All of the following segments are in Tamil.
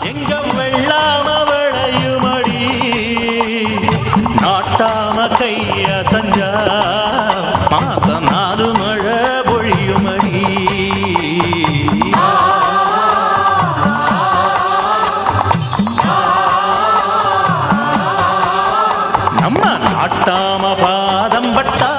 எங்க வெள்ளாம விளையுமடி நாட்டாம கைய சஞ்சா மாசம் 4 மழை பொழியுமடி நம்ம நாட்டாம பாதம் பட்டா.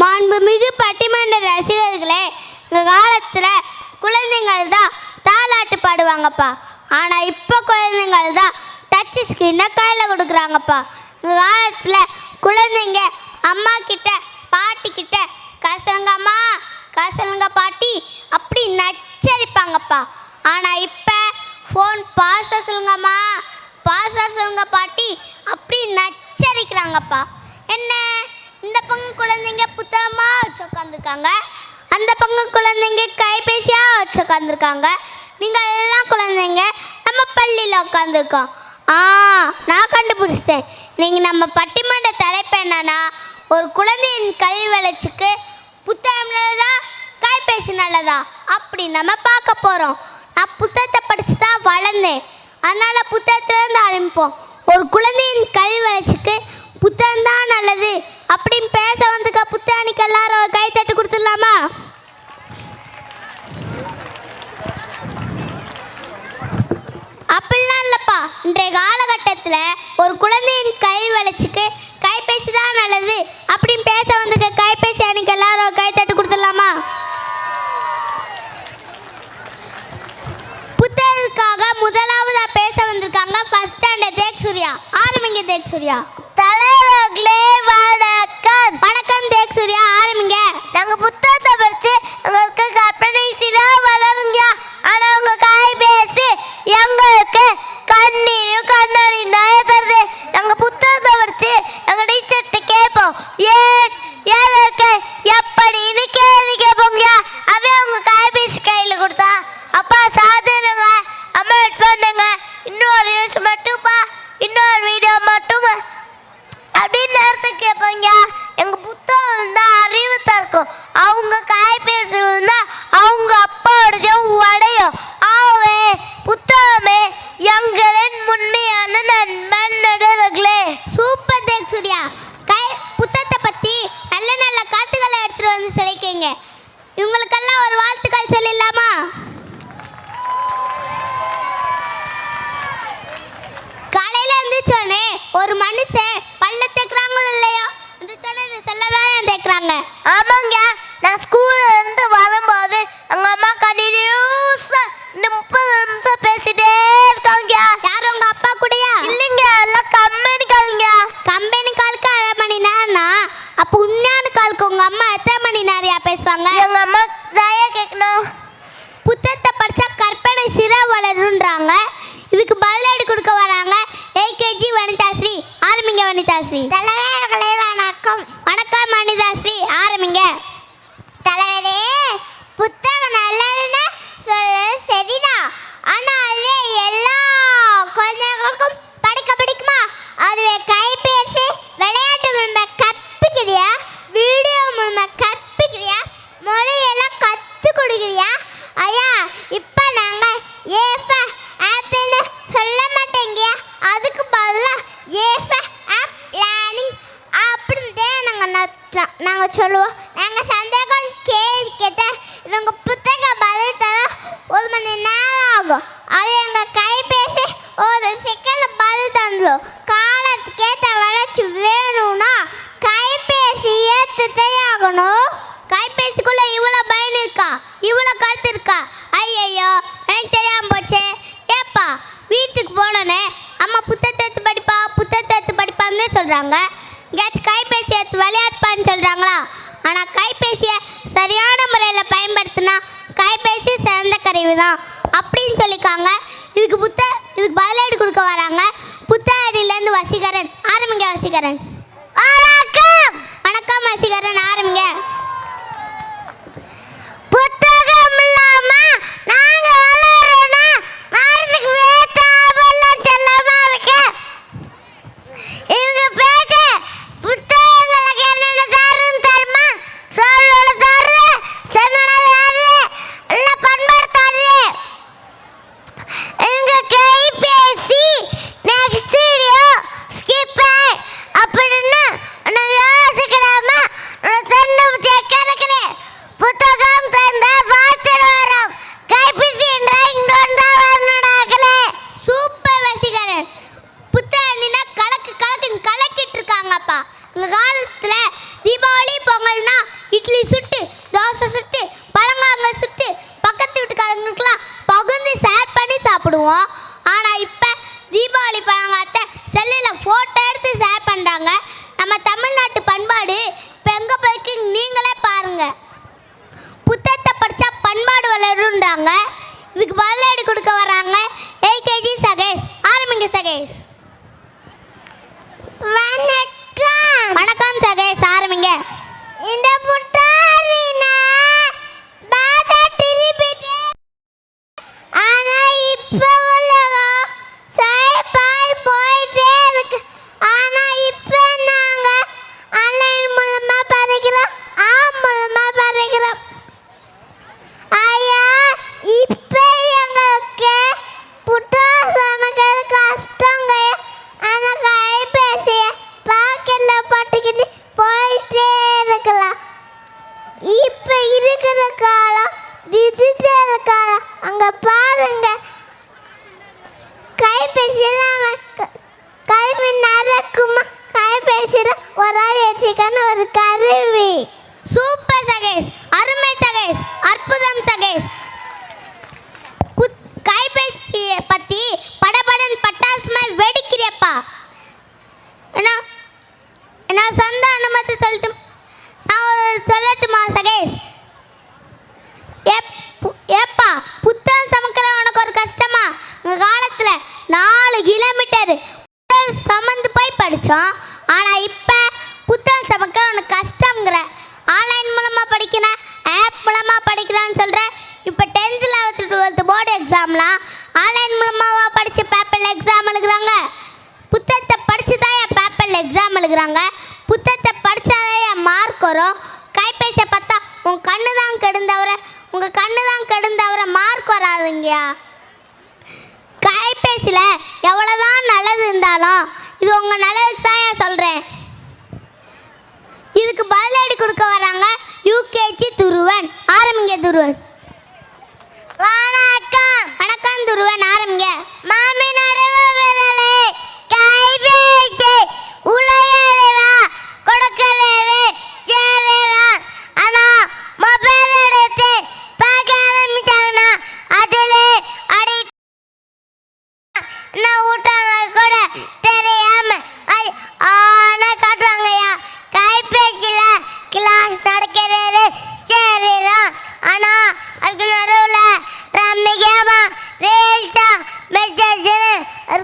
மாண்புமிகு பட்டிமன்ற ரசிகர்களே, இந்த காலத்தில் குழந்தைங்கள் தான் தாலாட்டு பாடுவாங்கப்பா. ஆனால் இப்போ குழந்தைங்கள் தான் டச் ஸ்க்ரீனை கையில் கொடுக்குறாங்கப்பா. இந்த காலத்தில் குழந்தைங்க அம்மா கிட்ட பாட்டி கிட்ட கசலுங்கம்மா கசலுங்க பாட்டி அப்படி நச்சரிப்பாங்கப்பா. ஆனால் இப்போ ஃபோன் பாச சொல்லுங்கம்மா பாச சொல்லுங்க பாட்டி அப்படி நச்சரிக்கிறாங்கப்பா. என்ன இந்த பங்கு குழந்தைங்க புத்தகமாக வச்சு உட்காந்துருக்காங்க, அந்த பங்கு குழந்தைங்க கைபேசியாக வச்சு உட்காந்துருக்காங்க. நீங்கள் எல்லாம் குழந்தைங்க நம்ம பள்ளியில் உட்காந்துருக்கோம். நான் கண்டுபிடிச்சிட்டேன். நீங்கள் நம்ம பட்டிமன்ற தலைப்பு என்னன்னா, ஒரு குழந்தையின் கல்வி வளர்ச்சிக்கு புத்தகம் நல்லதா கைபேசி நல்லதா அப்படி நம்ம பார்க்க போகிறோம். நான் புத்தகத்தை படித்து தான் வளர்ந்தேன், அதனால் புத்தகத்திலேருந்து ஆரம்பிப்போம். ஒரு குழந்தையின் கல்வி வளர்ச்சிக்கு புத்தகம் தான் நல்லது அப்படின்னு பேச வந்துக்க புத்தகனுக்கு எல்லாரும் கை தட்டு கொடுத்துடலாமா? அப்படிலாம் இல்லைப்பா. இன்றைய காலகட்டத்தில் ஒரு குழந்தையின் கல்வி வளர்ச்சிக்கு கைபேசி தான் நல்லது அப்படின்னு பேச வந்துக்க கைபேசி அன்னைக்கு எல்லாரும் கை தட்டு கொடுத்துடலாமா? புத்தகத்துக்காக முதலாவதா பேச வந்திருக்காங்க ஃபர்ஸ்ட் ஸ்டாண்டர்ட் தேக் சூர்யா. ஆரம்பிங்க தேக் சூர்யா. தலைவர்களே வணக்கம். வணக்கம் தேக் சூர்யா, ஆரம்பிங்க. நாங்கள் புத்தகத்தை படித்து எங்களுக்கு கற்பனை சிலா வளருங்க. ஆனால் உங்கள் கைபேசி எங்களுக்கு கண்ணீரும் கண்ணாடியும் தருது. நாங்கள் புத்தகத்தை படித்து எங்கள் டீச்சர்கிட்ட கேட்போம், ஏன் எதற்கு எப்படின்னு கேள்வி கேட்போங்க. அதே உங்கள் கைபேசி கையில் கொடுத்தா அப்பா சாதனைங்க அம்மா ஹெட் பண்ணுங்க இன்னொரு நியூஸ் மட்டும்ப்பா இன்னொரு வீடியோ மட்டும் அப்படின்னு நேரத்துக்கு கேட்பாங்க. எங்கள் புத்தகம் தான் அறிவு தற்கும், அவங்க கைபேசி தான் அவங்க அப்பாவோடையும் உடையும். ஆகவே புத்தகமே எங்களின் உண்மையான நண்பன் நடுவர்களே. சூப்பர் தேக் சூர்யா. புத்தகத்தை பற்றி நல்ல நல்ல காட்டுகளை எடுத்துகிட்டு வந்து சொல்லிக்கீங்க. இவங்களுக்கெல்லாம் ஒரு வாழ்த்துக்கள் சொல்லிடலாமா? காலையில் இருந்துச்சோன்னே ஒரு மனுஷன் பல்ல தேக்குறாங்களோ இல்லையோ இருந்துச்சோன்னே இதை செல்லதான் தேக்குறாங்க. ஆமாங்க, நான் ஸ்கூல்ல இருந்து வரும்போது எங்கள் அம்மா கண்டினியூஸா இந்த 30 நிமிஷம் பேசிட்டே இருக்காங்க. யாரும் உங்க அப்பா கூடயா? இல்லைங்க, எல்லாம் கம்பெனி காலுங்க. கம்பெனி காலுக்கு 1/2 மணி நேரம்னா அப்போ உண்மையான காலுக்கு உங்க அம்மா எத்தனை மணி நேரம் பேசுவாங்க? எங்கள் அம்மா தயா கேட்கணும். புத்தகத்தை படித்தா கற்பனை சிறா வளருன்றாங்க. இதுக்கு பதிலடி கொடுக்க வராங்க ஏகேஜி வனிதாஸ்ரீ. ஆரம்பிங்க வனிதாஸ்ரீ. தலைவர்களே வணக்கம். வணக்கம் வனிதாஸ்ரீ, ஆரம்பிங்க. தலைவரே, புத்தகம் நல்லதுன்னு சொல்றது சரிதான். ஆனால் அதுவே எல்லா குழந்தைகளுக்கும் படிக்க பிடிக்குமா? அதுவே கைபேசி விளையாட்டு மூலமா கற்பிக்கிறியா, வீடியோ மூலமா கற்பிக்கிறியா, மொழியெல்லாம் கற்றுக் கொடுக்குறியா? ஐயா, இப்போ நாங்கள் ஏஃப ஆப்னு சொல்ல மாட்டேங்கியா, அதுக்கு பதிலாக ஏஃப ஆப் லேர்னிங் அப்படின்ட்டு நாங்கள் சொல்லுவோம். நாங்கள் சந்தேகம் கேள்வி கேட்டால் இவங்க புத்தக பதில் தர 1 மணி நேரம் ஆகும். அது எங்கள் கைபேசி 1 செகண்ட் பதில் தந்துடும். காலத்துக்கேற்ற வளர்ச்சி வேணும்னா கைபேசி ஏற்றுத்தே ஆகணும். கைபேசிக்குள்ள இவ்வளோ பயன் இருக்கா, இவ்வளோ கருத்து இருக்கா? ஐயையோ, எனக்கு தெரியாமல் போச்சே. ஏப்பா, வீட்டுக்கு போனோன்னே அம்மா புத்தகத்தை எடுத்து படிப்பா புத்தகத்தை எடுத்து படிப்பான்னு சொல்கிறாங்க. எங்கேயாச்சும் கைபேசி எடுத்து விளையாட்பான்னு சொல்கிறாங்களா? ஆனால் கைபேசியை சரியான முறையில் பயன்படுத்தினா கைபேசி சிறந்த கருவி தான் அப்படின்னு சொல்லியிருக்காங்க. இதுக்கு பதிலடி கொடுக்க வராங்க புத்தக அடியிலேருந்து வசீகரன். ஆரம்பிங்க வசீகரன். வணக்கம். வணக்கம் வசீகரன், ஆரம்பிங்க. புத்தகம் இல்லாம நாங்க வளரனா மரத்துக்கு வேத்தாவெல்லாம் செல்லமா இருக்கு. இவங்க பேச புத்தகங்களுக்கு என்னென்ன தருன்னு தருமா? சொல்லோட தருது, சென்னோட தருது, எல்லாம் பண்பாடு தருது. இவங்க கை கொண்டாடுவோம். ஆனால் இப்போ தீபாவளி பழங்காத்த செல்லில் ஃபோட்டோ எடுத்து ஷேர் பண்ணுறாங்க. நம்ம தமிழ்நாட்டு பண்பாடு இப்போ எங்கே போய்க்கு நீங்களே பாருங்கள். புத்தகத்தை படித்தா பண்பாடு வளருன்றாங்க. இதுக்கு பதிலடி கொடுக்க வராங்க ஏகேஜி சகேஷ். ஆரம்பிங்க சகேஷ். வணக்கம். வணக்கம் சகேஷ், ஆரம்பிங்க. இந்த புட்டாரினா பாதா திருப்பிட்டு ஆனா இப்ப உலகம் சாய்பாய் போயிட்டே இருக்கு. ஆனா இப்ப நாங்க ஆன்லைன் மூலமா படிக்கிறோம், மூலமா படிக்கிறோம். ஐயா இப்ப எங்களுக்கு புட்டார் சமைக்கிறது கஷ்டங்க. ஆனா கைபேசிய பாக்கெட்ல போட்டுக்கிட்டு போயிட்டே இருக்கலாம். இப்ப இருக்கிற காலம் டிஜிட்டல் காலம். அங்க பாருங்க, கைபேசியில கல்வி நடக்குமா? கைபேசியில ஒரு ஆள் வச்சுக்கான ஒரு கருவி. சூப்பர் சகேஷ், அருமை சகேஷ், அற்புதம் சகேஷ். கைபேசியை பற்றி படபடன் பட்டாசுமா வெடிக்கிறியப்பா. நான் சொந்த அனுமதி சொல்லட்டுமா சகேஷ்? ஏப்பா புத்தகம் சமைக்கிற உனக்கு ஒரு கஷ்டமா? உங்கள் காலத்தில் 4 கிலோமீட்டர் சமந்து போய் படித்தோம். ஆனால் இப்போ புத்தகம் சமைக்கிற உனக்கு கஷ்டங்கிற. ஆன்லைன் மூலமாக படிக்கிறேன், ஆப் மூலமாக படிக்கிறான்னு சொல்கிற. இப்போ 10th 11th 12th போர்டு எக்ஸாம்லாம் ஆன்லைன் மூலமாக படித்து பேப்பரில் எக்ஸாம் எழுதுகிறாங்க. புத்தகத்தை படித்து தான் என் பேப்பரில் எக்ஸாம் எழுதுகிறாங்க. புத்தகத்தை படித்தாதான் என் மார்க் வரும். கைபேசியை பார்த்தா உங்கள் கண்ணு தான் கெடுந்தவரை மார்க் வராதுங்கயா. கைபேசியில் எவ்வளோதான் நல்லது இருந்தாலும் இது உங்கள் நல்லதுக்கு தான் ஏன் சொல்கிறேன். இதுக்கு பதிலடி கொடுக்க வராங்க யூகேஜி துருவன். ஆரம்பிங்க துருவன். வணக்கம். வணக்கம் துருவன், ஆரம்பிங்க. மாமி நடுவ விரலே கைபேசி உலகறிவா கொடுக்கலே சேரலாம். ஆனா மொபைல் எடுத்து பார்க்க ஆரம்பிச்சாங்கன்னா அதுல அடி நான் ஊட்டாங்க கூட தெரியாம ஆனா காட்டுவாங்கய்யா. கைபேசியில கிளாஸ் நடக்கிறது சேரலாம். ஆனா அதுக்கு நடுவில் ரம்மிகேமா ரீல்ஸா மெசேஜ்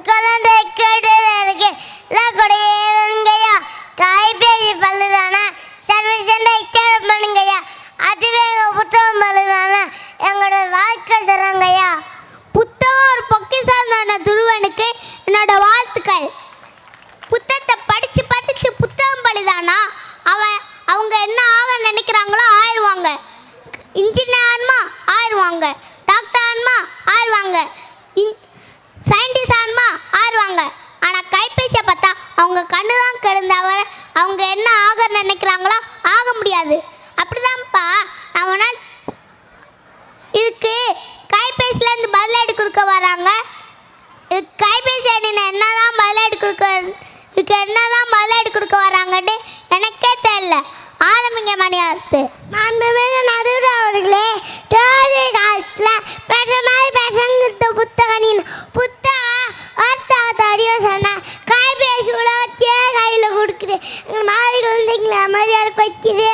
குழந்தை கேட்டு இருக்கு எல்லாம் கூடங்கய்யா. கைபேசி பல்லுறானா சர்வீஸ் இன்ஸ்டால் பண்ணுங்கய்யா. அதுவே எங்கள் புத்தகம் பல்லுறானா எங்களோட வாழ்க்கை சொல்கிறாங்கய்யா. புத்தகம் ஒரு பொக்கிஷமான துருவனுக்கு என்னோட வாழ்த்துக்கள். புத்தகத்தை படித்து புத்தகம் பழிதானா அவங்க என்ன ஆக நினைக்கிறாங்களோ ஆயிடுவாங்க. இன்ஜினியர் ஆன்மா ஆயிடுவாங்க, டாக்டர் ஆன்மா ஆயிடுவாங்க, சயின்டிஸ்ட் ஆன்மா ஆயிடுவாங்க. ஆனால் கைபேசியை பார்த்தா அவங்க கண்ணு தான் கெடுந்தவர அவங்க என்ன ஆக நினைக்கிறாங்களோ ஆக முடியாது. அப்படிதான்ப்பா அவனால் இதுக்கு கைபேசியிலேருந்து பதிலடி கொடுக்க வராங்க. கைபேசி என்னதான் பதிலடி கொடுக்க வராங்கன்னு எனக்கே தெரியல. ஆரம்பிங்க மணியார்த்து. மாண்புமிகு நடுவர் அவர்களே, ஜோதி காலத்தில் பேச மாதிரி பேசுங்கிட்ட புத்தகம் புத்தகம் அடியோ சொன்னேன். கைபேசி உலகத்தையே கையில் கொடுக்குது. எங்கள் மாதிரி குழந்தைங்களை அமைதியாக வைக்குது.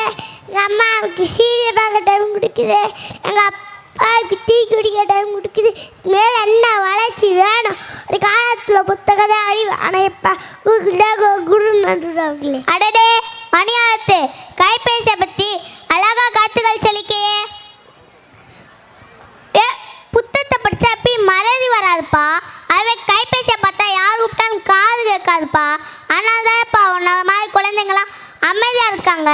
எங்கள் அம்மாவுக்கு சீரியல் பார்க்க டைம் கொடுக்குது. எங்கள் அப்பாவுக்கு டீ குடிக்க டைம் கொடுக்குது. மேலே என்ன வளர்ச்சி வேணும்? ஒரு காலத்தில் புத்தகத்தை அறிவு. ஆனால் இப்போ குரு நடுவர் அவர்களே. அடடே மணியார்த்து, கைபேசியை பற்றி அழகா கருத்துக்கள் சொல்லிக்கையே. புத்தகத்தை படித்தா எப்பயும் மறதி வராதுப்பா. அதுவே கைபேசியை பார்த்தா யார் கூப்பிட்டாலும் காது கேட்காதுப்பா. ஆனால் தான் இப்போ உன்ன மாதிரி குழந்தைங்களாம் அமைதியாக இருக்காங்க.